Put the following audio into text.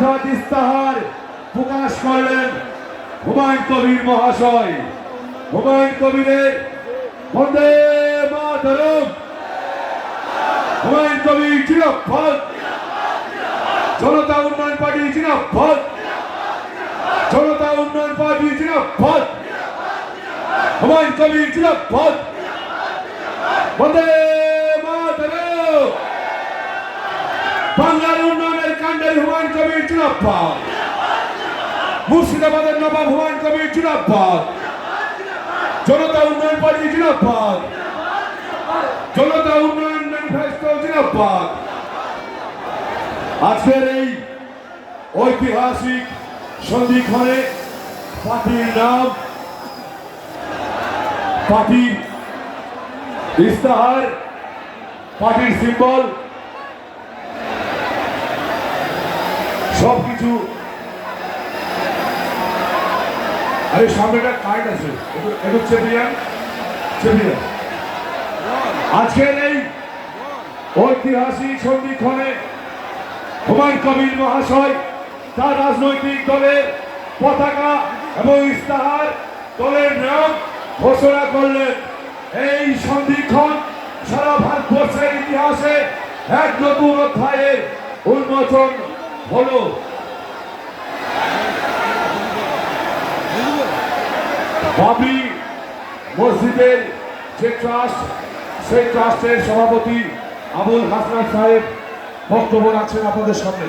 অর্থাৎ ইস্তাহার প্রকাশ করলেন হুমায়ুন কবির মহাশয়। হুমায়ুন কবিরের বন্দে মাতরম, হুমায়ুন কবির জিন্দাবাদ, জনতা উন্নয়ন পার্টি জিন্দাবাদ, জনতা উন্নয়ন পার্টি জিন্দাবাদ, হুমায়ুন কবির জিন্দাবাদ, বন্দে মাতরম। বাংলার উন্নয়নের কাণ্ডারি হুমায়ুন কবির জিন্দাবাদ, মুর্শিদাবাদের নবাব হুমায়ুন কবির জিন্দাবাদ, জনতা উন্নয়ন পার্টি জিন্দাবাদ, জনতা উন্নয়ন ম্যানিফেস্টো জিন্দাবাদ। আজকের এই ঐতিহাসিক সন্ধিক্ষণে পার্টির নাম, পার্টির ইস্তাহার, পার্টির সিম্বল সবকিছু। আরে সামনেটা কার্ড আছে, একটু চেপিয়ান। আজকের এই ঐতিহাসিক সন্ধিক্ষণে হুমায়ুন কবির মহাশয় তার রাজনৈতিক দলের পতাকা এবং ইস্তাহার, দলের নাম ঘোষণা করলেন। এই সন্ধিক্ষণ সারা ভারতবর্ষের ইতিহাসে এক নতুন অধ্যায়ের উন্মোচন হলো। বাবরি মসজিদের যে ট্রাস্ট, সেই ট্রাস্টের সভাপতি আবুল হাসনাত সাহেব বক্তব্য রাখছেন আপনাদের সামনে।